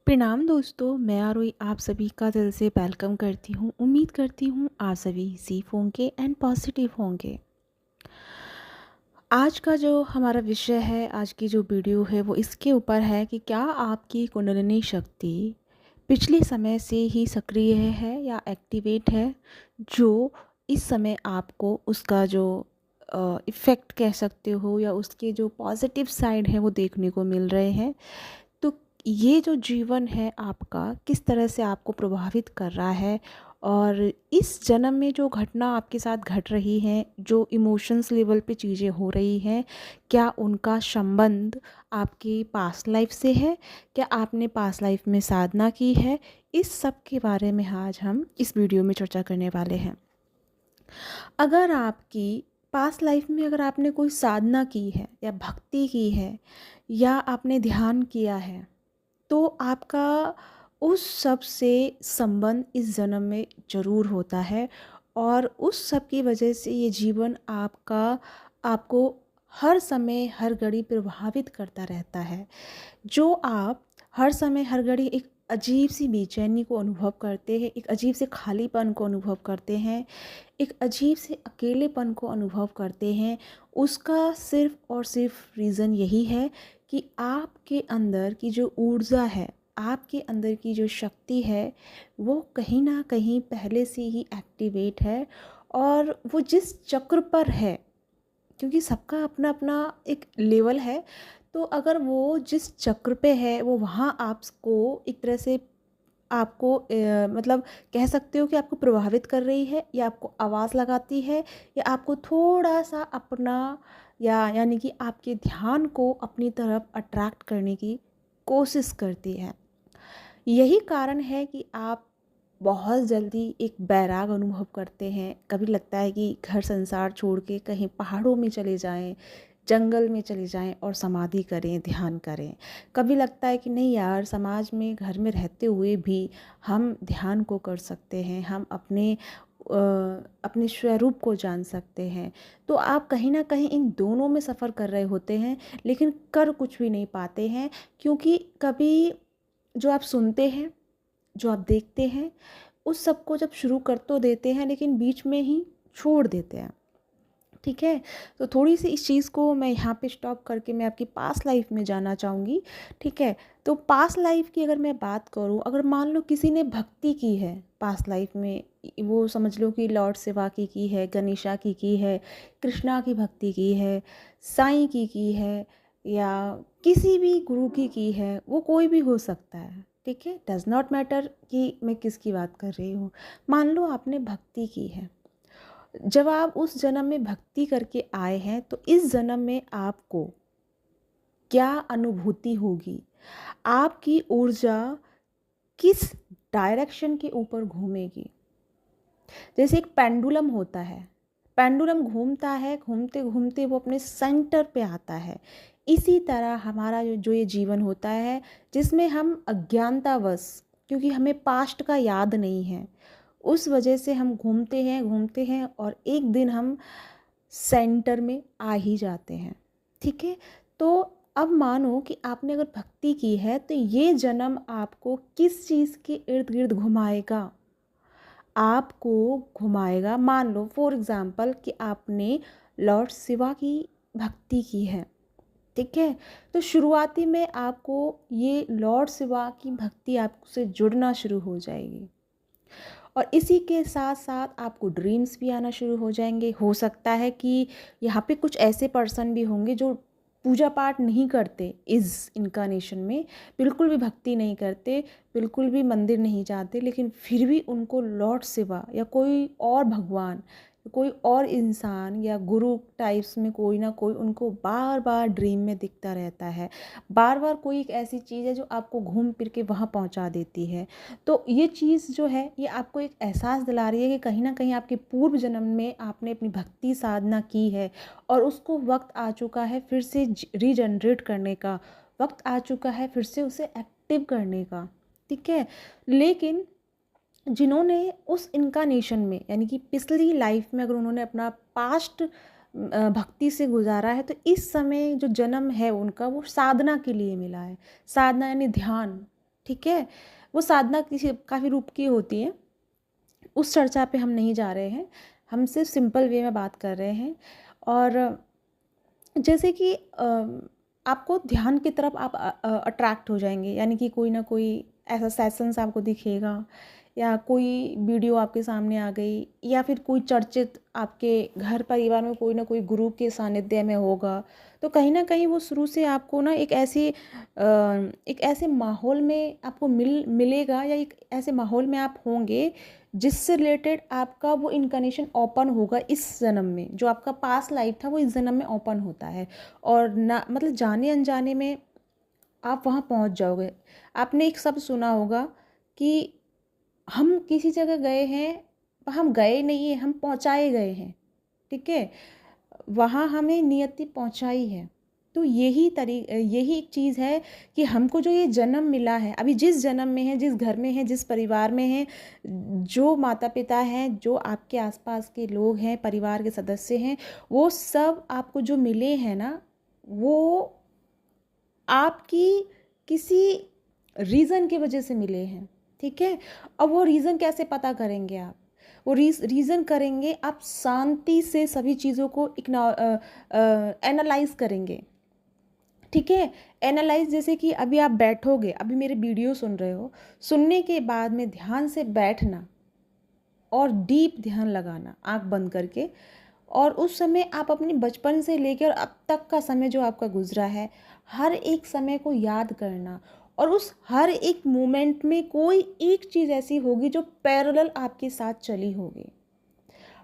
प्रणाम दोस्तों, मैं आरोही आप सभी का दिल से वेलकम करती हूँ। उम्मीद करती हूँ आप सभी सेफ होंगे एंड पॉजिटिव होंगे। आज का जो हमारा विषय है, आज की जो वीडियो है वो इसके ऊपर है कि क्या आपकी कुंडलिनी शक्ति पिछले समय से ही सक्रिय है या एक्टिवेट है, जो इस समय आपको उसका जो इफ़ेक्ट कह सकते हो या उसके जो पॉजिटिव साइड है वो देखने को मिल रहे हैं। तो ये जो जीवन है आपका किस तरह से आपको प्रभावित कर रहा है, और इस जन्म में जो घटना आपके साथ घट रही हैं, जो इमोशंस लेवल पे चीज़ें हो रही हैं, क्या उनका संबंध आपकी पास्ट लाइफ से है? क्या आपने पास्ट लाइफ में साधना की है? इस सब के बारे में आज हम इस वीडियो में चर्चा करने वाले हैं। अगर आपकी पास्ट लाइफ में अगर आपने कोई साधना की है या भक्ति की है या आपने ध्यान किया है, तो आपका उस सब से संबंध इस जन्म में ज़रूर होता है। और उस सब की वजह से ये जीवन आपको हर समय हर घड़ी प्रभावित करता रहता है। जो आप हर समय हर घड़ी एक अजीब सी बेचैनी को अनुभव करते हैं, एक अजीब से खालीपन को अनुभव करते हैं, एक अजीब से अकेलेपन को अनुभव करते हैं, उसका सिर्फ़ और सिर्फ रीज़न यही है कि आपके अंदर की जो ऊर्जा है, आपके अंदर की जो शक्ति है, वो कहीं न कहीं पहले से ही एक्टिवेट है। और वो जिस चक्र पर है, क्योंकि सबका अपना अपना एक लेवल है, तो अगर वो जिस चक्र पे है वो वहाँ आपको एक तरह से आपको मतलब कह सकते हो कि आपको प्रभावित कर रही है, या आपको आवाज़ लगाती है, या आपको थोड़ा सा अपना या यानी कि आपके ध्यान को अपनी तरफ अट्रैक्ट करने की कोशिश करती है। यही कारण है कि आप बहुत जल्दी एक बैराग अनुभव करते हैं। कभी लगता है कि घर संसार छोड़ के कहीं पहाड़ों में चले जाएं, जंगल में चले जाएं और समाधि करें, ध्यान करें। कभी लगता है कि नहीं यार, समाज में घर में रहते हुए भी हम ध्यान को कर सकते हैं, हम अपने स्वरूप को जान सकते हैं। तो आप कहीं ना कहीं इन दोनों में सफ़र कर रहे होते हैं, लेकिन कर कुछ भी नहीं पाते हैं। क्योंकि कभी जो आप सुनते हैं, जो आप देखते हैं, उस सब को जब शुरू कर तो देते हैं लेकिन बीच में ही छोड़ देते हैं। ठीक है, तो थोड़ी सी इस चीज़ को मैं यहाँ पे स्टॉप करके मैं आपकी पास्ट लाइफ में जाना चाहूँगी। ठीक है, तो पास्ट लाइफ की अगर मैं बात करूँ, अगर मान लो किसी ने भक्ति की है पास्ट लाइफ में, वो समझ लो कि लॉर्ड शिवा की है, गणेशा की है, कृष्णा की भक्ति की है, साईं की है, या किसी भी गुरु की है, वो कोई भी हो सकता है। ठीक है, डज नॉट मैटर कि मैं किसकी बात कर रही हूँ। मान लो आपने भक्ति की है, जब आप उस जन्म में भक्ति करके आए हैं, तो इस जन्म में आपको क्या अनुभूति होगी, आपकी ऊर्जा किस डायरेक्शन के ऊपर घूमेगी। जैसे एक पेंडुलम होता है, पेंडुलम घूमता है, घूमते घूमते वो अपने सेंटर पे आता है। इसी तरह हमारा जो ये जीवन होता है, जिसमें हम अज्ञानतावश, क्योंकि हमें पास्ट का याद नहीं है, उस वजह से हम घूमते हैं और एक दिन हम सेंटर में आ ही जाते हैं। ठीक है, तो अब मानो कि आपने अगर भक्ति की है, तो ये जन्म आपको किस चीज़ के इर्द गिर्द घुमाएगा, आपको घुमाएगा। मान लो फॉर एग्ज़ाम्पल कि आपने लॉर्ड शिवा की भक्ति की है। ठीक है, तो शुरुआती में आपको ये लॉर्ड शिवा की भक्ति आपसे जुड़ना शुरू हो जाएगी, और इसी के साथ साथ आपको ड्रीम्स भी आना शुरू हो जाएंगे। हो सकता है कि यहाँ पे कुछ ऐसे पर्सन भी होंगे जो पूजा पाठ नहीं करते, इस इनकारनेशन में बिल्कुल भी भक्ति नहीं करते, बिल्कुल भी मंदिर नहीं जाते, लेकिन फिर भी उनको लॉर्ड शिवा या कोई और भगवान, कोई और इंसान या गुरु टाइप्स में कोई ना कोई उनको बार बार ड्रीम में दिखता रहता है। बार बार कोई एक ऐसी चीज़ है जो आपको घूम फिर के वहाँ पहुँचा देती है। तो ये चीज़ जो है, ये आपको एक एहसास दिला रही है कि कहीं ना कहीं आपके पूर्व जन्म में आपने अपनी भक्ति साधना की है, और उसको वक्त आ चुका है फिर से रीजनरेट करने का, वक्त आ चुका है फिर से उसे एक्टिव करने का। ठीक है, लेकिन जिन्होंने उस इनकारनेशन में, यानी कि पिछली लाइफ में, अगर उन्होंने अपना पास्ट भक्ति से गुजारा है, तो इस समय जो जन्म है उनका वो साधना के लिए मिला है। साधना यानी ध्यान। ठीक है। वो साधना किसी काफ़ी रूप की होती है, उस चर्चा पे हम नहीं जा रहे हैं, हम सिर्फ सिंपल वे में बात कर रहे हैं। और जैसे कि आपको ध्यान की तरफ आप अट्रैक्ट हो जाएंगे, यानी कि कोई ना कोई ऐसा सेशंस आपको दिखेगा, या कोई वीडियो आपके सामने आ गई, या फिर कोई चर्चित आपके घर परिवार में कोई ना कोई गुरु के सानिध्य में होगा। तो कहीं ना कहीं वो शुरू से आपको ना एक ऐसे माहौल में आपको मिलेगा, या एक ऐसे माहौल में आप होंगे जिससे रिलेटेड आपका वो इनकनेक्शन ओपन होगा इस जन्म में। जो आपका पास्ट लाइफ था वो इस जन्म में ओपन होता है, और ना मतलब जाने अनजाने में आप वहाँ पहुँच जाओगे। आपने एक शब्द सुना होगा कि हम किसी जगह गए हैं, हम गए नहीं हैं, हम पहुँचाए गए हैं। ठीक है, वहाँ हमें नियति पहुँचाई है। तो यही एक चीज़ है कि हमको जो ये जन्म मिला है, अभी जिस जन्म में है, जिस घर में है, जिस परिवार में है, जो माता पिता हैं, जो आपके आसपास के लोग हैं, परिवार के सदस्य हैं, वो सब आपको जो मिले हैं ना, वो आपकी किसी रीज़न की वजह से मिले हैं। ठीक है, अब वो रीज़न कैसे पता करेंगे आप? वो रीज़न करेंगे आप शांति से सभी चीज़ों को एनालाइज करेंगे। ठीक है, एनालाइज जैसे कि अभी आप बैठोगे, अभी मेरे वीडियो सुन रहे हो, सुनने के बाद में ध्यान से बैठना और डीप ध्यान लगाना आंख बंद करके, और उस समय आप अपने बचपन से लेकर अब तक का समय जो आपका गुजरा है, हर एक समय को याद करना, और उस हर एक मोमेंट में कोई एक चीज़ ऐसी होगी जो पैरेलल आपके साथ चली होगी।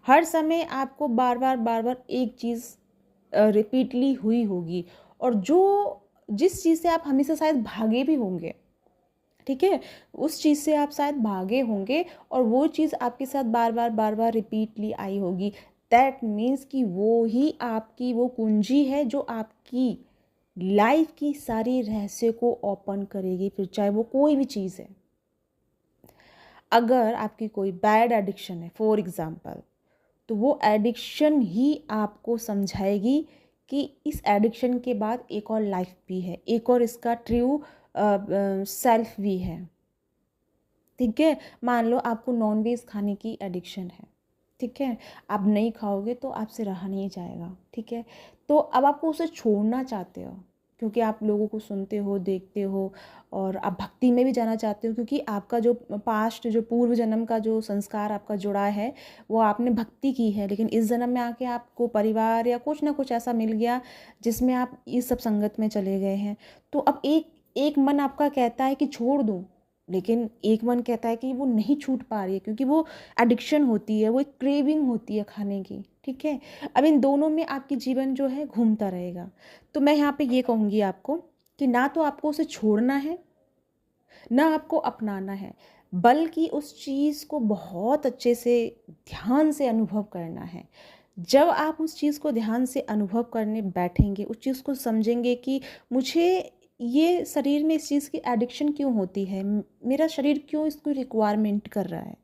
हर समय आपको बार बार एक चीज़ रिपीटली हुई होगी, और जिस चीज़ से आप हमेशा शायद भागे भी होंगे। ठीक है, उस चीज़ से आप शायद भागे होंगे, और वो चीज़ आपके साथ बार बार रिपीटली आई होगी। दैट मीन्स कि वो ही आपकी वो कुंजी है जो आपकी लाइफ की सारी रहस्य को ओपन करेगी, फिर चाहे वो कोई भी चीज़ है। अगर आपकी कोई बैड एडिक्शन है फॉर एग्जाम्पल, तो वो एडिक्शन ही आपको समझाएगी कि इस एडिक्शन के बाद एक और लाइफ भी है, एक और इसका ट्रू सेल्फ भी है। ठीक है, मान लो आपको नॉनवेज खाने की एडिक्शन है। ठीक है, आप नहीं खाओगे तो आपसे रहा नहीं जाएगा। ठीक है, तो अब आपको उसे छोड़ना चाहते हो, क्योंकि आप लोगों को सुनते हो, देखते हो, और आप भक्ति में भी जाना चाहते हो, क्योंकि आपका जो पास्ट, जो पूर्व जन्म का जो संस्कार आपका जुड़ा है, वो आपने भक्ति की है। लेकिन इस जन्म में आके आपको परिवार या कुछ ना कुछ ऐसा मिल गया जिसमें आप इस सब संगत में चले गए हैं। तो अब एक एक मन आपका कहता है कि छोड़ दूँ, लेकिन एक मन कहता है कि वो नहीं छूट पा रही है, क्योंकि वो एडिक्शन होती है, वो एक क्रेविंग होती है खाने की। ठीक है, अब इन दोनों में आपकी जीवन जो है घूमता रहेगा। तो मैं यहाँ पे ये कहूँगी आपको कि ना तो आपको उसे छोड़ना है, ना आपको अपनाना है, बल्कि उस चीज़ को बहुत अच्छे से ध्यान से अनुभव करना है। जब आप उस चीज़ को ध्यान से अनुभव करने बैठेंगे, उस चीज़ को समझेंगे कि मुझे ये शरीर में इस चीज़ की एडिक्शन क्यों होती है, मेरा शरीर क्यों इसको रिक्वायरमेंट कर रहा है,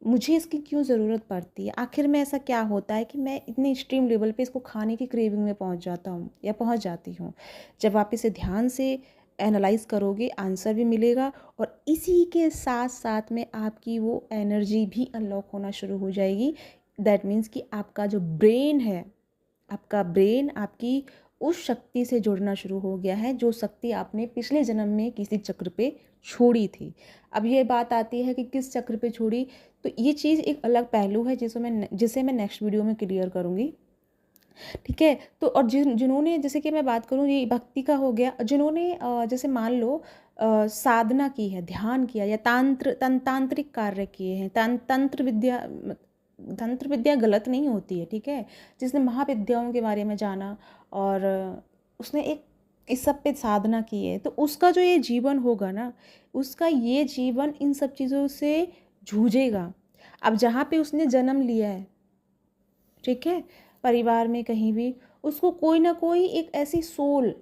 मुझे इसकी क्यों ज़रूरत पड़ती है, आखिर में ऐसा क्या होता है कि मैं इतने एक्सट्रीम लेवल पे इसको खाने की क्रेविंग में पहुंच जाता हूँ या पहुंच जाती हूँ। जब आप इसे ध्यान से एनालाइज करोगे, आंसर भी मिलेगा, और इसी के साथ साथ में आपकी वो एनर्जी भी अनलॉक होना शुरू हो जाएगी। दैट मीन्स कि आपका जो ब्रेन है, आपका ब्रेन आपकी उस शक्ति से जुड़ना शुरू हो गया है जो शक्ति आपने पिछले जन्म में किसी चक्र पे छोड़ी थी। अब ये बात आती है कि किस चक्र पे छोड़ी, तो ये चीज़ एक अलग पहलू है जिसे मैं नेक्स्ट वीडियो में क्लियर करूँगी। ठीक है, तो और जिन्होंने, जैसे कि मैं बात करूँ, ये भक्ति का हो गया, जिन्होंने जैसे मान लो साधना की है, ध्यान किया, या तांत्रिक कार्य किए हैं, तंत्र विद्या गलत नहीं होती है। ठीक है, जिसने महाविद्याओं के बारे में जाना और उसने एक इस सब पे साधना की है, तो उसका जो ये जीवन होगा ना, उसका ये जीवन इन सब चीज़ों से जूझेगा। अब जहाँ पे उसने जन्म लिया है, ठीक है, परिवार में कहीं भी, उसको कोई ना कोई एक ऐसी सोल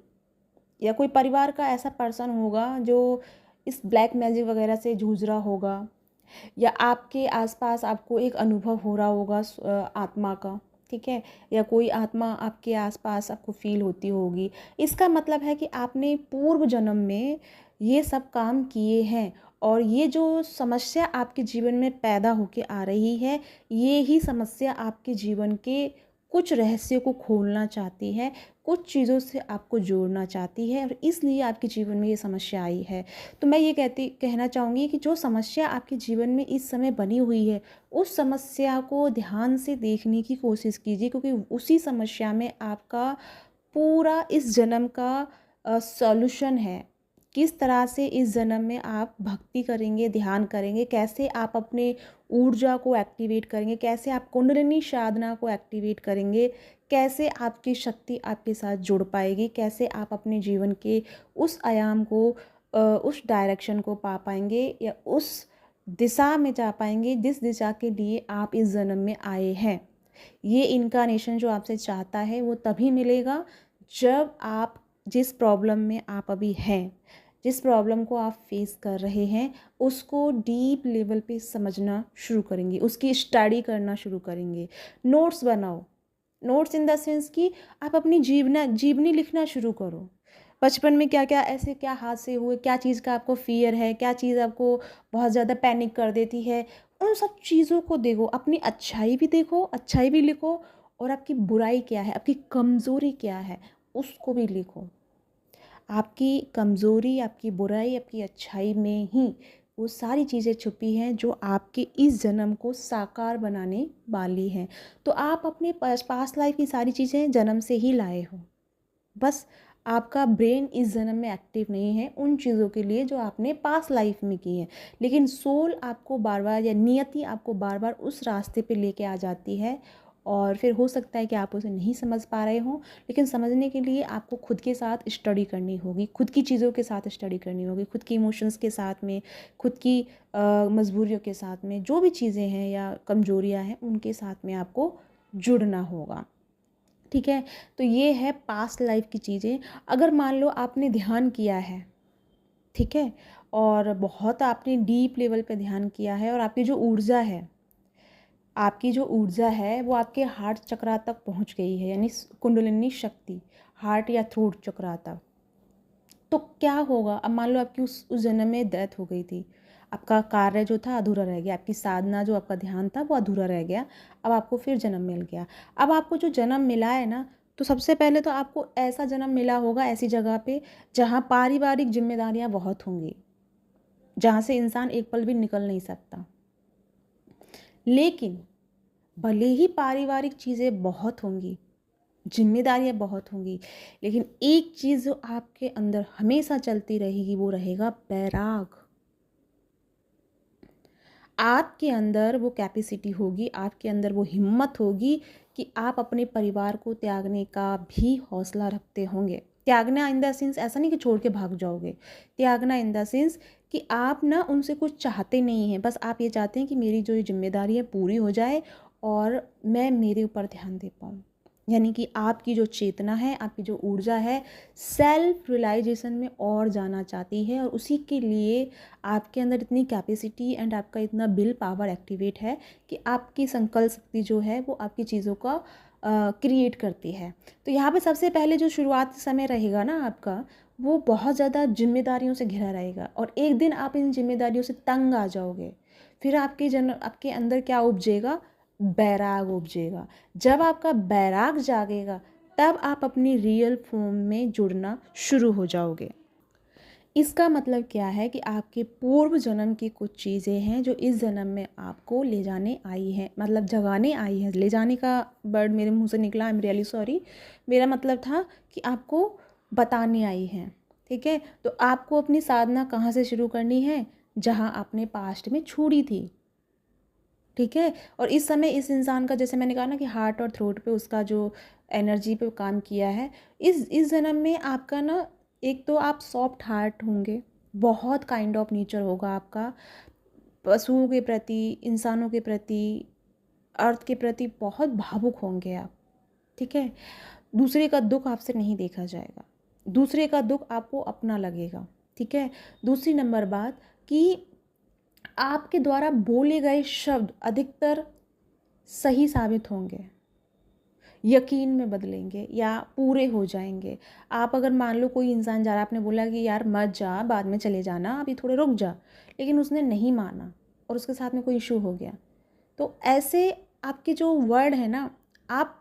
या कोई परिवार का ऐसा पर्सन होगा जो इस ब्लैक मैजिक वगैरह से जूझ रहा होगा, या आपके आसपास आपको एक अनुभव हो रहा होगा आत्मा का। ठीक है, या कोई आत्मा आपके आसपास आपको फील होती होगी। इसका मतलब है कि आपने पूर्व जन्म में ये सब काम किए हैं, और ये जो समस्या आपके जीवन में पैदा होके आ रही है, ये ही समस्या आपके जीवन के कुछ रहस्यों को खोलना चाहती है, कुछ चीज़ों से आपको जोड़ना चाहती है, और इसलिए आपके जीवन में ये समस्या आई है। तो मैं ये कहना चाहूँगी कि जो समस्या आपके जीवन में इस समय बनी हुई है, उस समस्या को ध्यान से देखने की कोशिश कीजिए, क्योंकि उसी समस्या में आपका पूरा इस जन्म का सॉल्यूशन है। किस तरह से इस जन्म में आप भक्ति करेंगे, ध्यान करेंगे, कैसे आप अपने ऊर्जा को एक्टिवेट करेंगे, कैसे आप कुंडलिनी साधना को एक्टिवेट करेंगे, कैसे आपकी शक्ति आपके साथ जुड़ पाएगी, कैसे आप अपने जीवन के उस आयाम को उस डायरेक्शन को पा पाएंगे, या उस दिशा में जा पाएंगे जिस दिशा के लिए आप इस जन्म में आए हैं। ये इनकारनेशन जो आपसे चाहता है वो तभी मिलेगा जब आप जिस प्रॉब्लम में आप अभी हैं, जिस प्रॉब्लम को आप फेस कर रहे हैं, उसको डीप लेवल पे समझना शुरू करेंगे, उसकी स्टडी करना शुरू करेंगे। नोट्स बनाओ, नोट्स इन द सेंस कि आप अपनी जीवनी लिखना शुरू करो। बचपन में क्या क्या ऐसे क्या हादसे हुए, क्या चीज़ का आपको फियर है, क्या चीज़ आपको बहुत ज़्यादा पैनिक कर देती है, उन सब चीज़ों को देखो। अपनी अच्छाई भी देखो, अच्छाई भी लिखो, और आपकी बुराई क्या है, आपकी कमज़ोरी क्या है, उसको भी लिखो। आपकी कमज़ोरी, आपकी बुराई, आपकी अच्छाई में ही वो सारी चीज़ें छुपी हैं जो आपके इस जन्म को साकार बनाने वाली हैं। तो आप अपने पास्ट लाइफ की सारी चीज़ें जन्म से ही लाए हो, बस आपका ब्रेन इस जन्म में एक्टिव नहीं है उन चीज़ों के लिए जो आपने पास्ट लाइफ में की है। लेकिन सोल आपको बार बार, या नियति आपको बार बार उस रास्ते पे लेके आ जाती है, और फिर हो सकता है कि आप उसे नहीं समझ पा रहे हो। लेकिन समझने के लिए आपको खुद के साथ स्टडी करनी होगी, खुद की चीज़ों के साथ स्टडी करनी होगी, खुद की इमोशंस के साथ में, खुद की मजबूरियों के साथ में, जो भी चीज़ें हैं या कमजोरियां हैं उनके साथ में आपको जुड़ना होगा। ठीक है, तो ये है पास्ट लाइफ की चीज़ें। अगर मान लो आपने ध्यान किया है, ठीक है, और बहुत आपने डीप लेवल पे ध्यान किया है, और आपकी जो ऊर्जा है, वो आपके हार्ट चक्रा तक पहुंच गई है, यानी कुंडलिनी शक्ति हार्ट या थ्रोट चक्रा तक, तो क्या होगा? अब मान लो आपकी उस जन्म में डेथ हो गई थी, आपका कार्य जो था अधूरा रह गया, आपकी साधना जो आपका ध्यान था वो अधूरा रह गया। अब आपको फिर जन्म मिल गया। अब आपको जो जन्म मिला है ना, तो सबसे पहले तो आपको ऐसा जन्म मिला होगा ऐसी जगह पे जहाँ पारिवारिक जिम्मेदारियाँ बहुत होंगी, जहाँ से इंसान एक पल भी निकल नहीं सकता। लेकिन भले ही पारिवारिक चीज़ें बहुत होंगी, जिम्मेदारियाँ बहुत होंगी, लेकिन एक चीज़ जो आपके अंदर हमेशा चलती रहेगी वो रहेगा बैराग। आपके अंदर वो कैपेसिटी होगी, आपके अंदर वो हिम्मत होगी कि आप अपने परिवार को त्यागने का भी हौसला रखते होंगे। त्यागना इन द सेंस ऐसा नहीं कि छोड़ के भाग जाओगे, त्यागना इन द सेंस कि आप ना उनसे कुछ चाहते नहीं हैं, बस आप ये चाहते हैं कि मेरी जो ये जिम्मेदारी है पूरी हो जाए और मैं मेरे ऊपर ध्यान दे पाऊँ। यानी कि आपकी जो चेतना है, आपकी जो ऊर्जा है, सेल्फ रियलाइजेशन में और जाना चाहती है, और उसी के लिए आपके अंदर इतनी कैपेसिटी एंड आपका इतना विल पावर एक्टिवेट है कि आपकी संकल्प शक्ति जो है वो आपकी चीज़ों का क्रिएट करती है। तो यहाँ पे सबसे पहले जो शुरुआत समय रहेगा ना आपका, वो बहुत ज़्यादा जिम्मेदारियों से घिरा रहेगा, और एक दिन आप इन जिम्मेदारियों से तंग आ जाओगे। फिर आपके अंदर क्या उपजेगा? बैराग उपजेगा। जब आपका बैराग जागेगा तब आप अपनी रियल फॉर्म में जुड़ना शुरू हो जाओगे। इसका मतलब क्या है कि आपके पूर्व जन्म की कुछ चीज़ें हैं जो इस जन्म में आपको ले जाने आई हैं, मतलब जगाने आई हैं। ले जाने का वर्ड मेरे मुंह से निकला, आई एम रियली सॉरी। मेरा मतलब था कि आपको बताने आई हैं। ठीक है, तो आपको अपनी साधना कहाँ से शुरू करनी है? जहाँ आपने पास्ट में छोड़ी थी। ठीक है, और इस समय इस इंसान का, जैसे मैंने कहा ना कि हार्ट और थ्रोट पे उसका जो एनर्जी पे काम किया है, इस जन्म में आपका ना, एक तो आप सॉफ्ट हार्ट होंगे, बहुत काइंड ऑफ नेचर होगा आपका, पशुओं के प्रति, इंसानों के प्रति, अर्थ के प्रति बहुत भावुक होंगे आप। ठीक है, दूसरे का दुख आपसे नहीं देखा जाएगा, दूसरे का दुख आपको अपना लगेगा। ठीक है, दूसरी नंबर बात कि आपके द्वारा बोले गए शब्द अधिकतर सही साबित होंगे। यकीन में बदलेंगे या पूरे हो जाएंगे। आप अगर मान लो कोई इंसान जा रहा है, आपने बोला कि यार मत जा, बाद में चले जाना, अभी थोड़े रुक जा, लेकिन उसने नहीं माना और उसके साथ में कोई इशू हो गया, तो ऐसे आपके जो वर्ड है ना, आप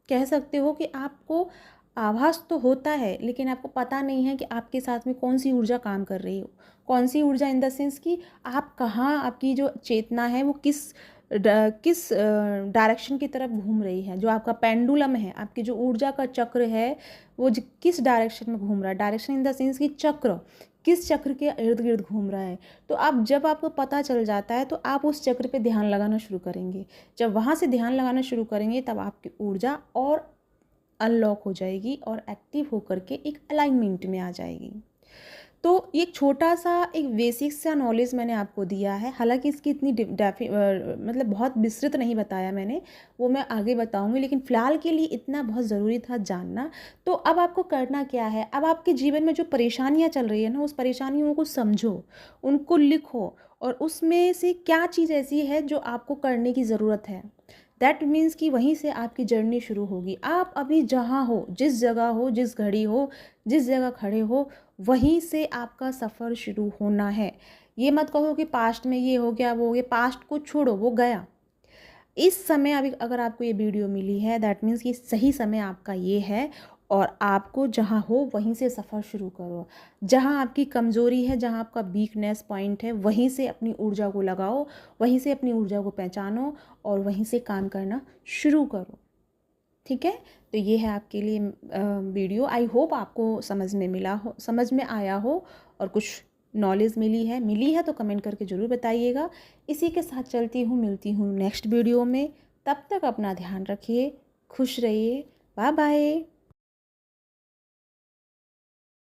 कह सकते हो कि आपको आभास तो होता है लेकिन आपको पता नहीं है कि आपके साथ में कौन सी ऊर्जा काम कर रही हो। कौन सी ऊर्जा इन द सेंस कि आप कहाँ, आपकी जो चेतना है वो किस डायरेक्शन की तरफ घूम रही है। जो आपका पेंडुलम है, आपकी जो ऊर्जा का चक्र है, वो किस डायरेक्शन में घूम रहा है। डायरेक्शन इन द सेंस कि चक्र किस चक्र के इर्द गिर्द घूम रहा है। तो आप जब आपको पता चल जाता है तो आप उस चक्र पे ध्यान लगाना शुरू करेंगे। जब वहाँ से ध्यान लगाना शुरू करेंगे तब आपकी ऊर्जा और अनलॉक हो जाएगी और एक्टिव होकर के एक अलाइनमेंट में आ जाएगी। तो ये छोटा सा एक बेसिक सा नॉलेज मैंने आपको दिया है। हालांकि इसकी इतनी मतलब बहुत विस्तृत नहीं बताया मैंने, वो मैं आगे बताऊंगी, लेकिन फ़िलहाल के लिए इतना बहुत ज़रूरी था जानना। तो अब आपको करना क्या है, अब आपके जीवन में जो परेशानियां चल रही है ना, उस परेशानियों को समझो, उनको लिखो, और उसमें से क्या चीज़ ऐसी है जो आपको करने की ज़रूरत है। दैट मीन्स कि वहीं से आपकी जर्नी शुरू होगी। आप अभी जहाँ हो, जिस जगह हो, जिस घड़ी हो, जिस जगह खड़े हो, वहीं से आपका सफ़र शुरू होना है। ये मत कहो कि पास्ट में ये हो गया, वो हो गया। पास्ट को छोड़ो, वो गया। इस समय अभी अगर आपको ये वीडियो मिली है, दैट मीन्स कि सही समय आपका ये है, और आपको जहाँ हो वहीं से सफ़र शुरू करो। जहाँ आपकी कमज़ोरी है, जहाँ आपका वीकनेस पॉइंट है, वहीं से अपनी ऊर्जा को लगाओ, वहीं से अपनी ऊर्जा को पहचानो और वहीं से काम करना शुरू करो। ठीक है, तो ये है आपके लिए वीडियो। आई होप आपको समझ में आया हो और कुछ नॉलेज मिली है तो कमेंट करके ज़रूर बताइएगा। इसी के साथ चलती हूँ, मिलती हूँ नेक्स्ट वीडियो में। तब तक अपना ध्यान रखिए, खुश रहिए, बाय बाय।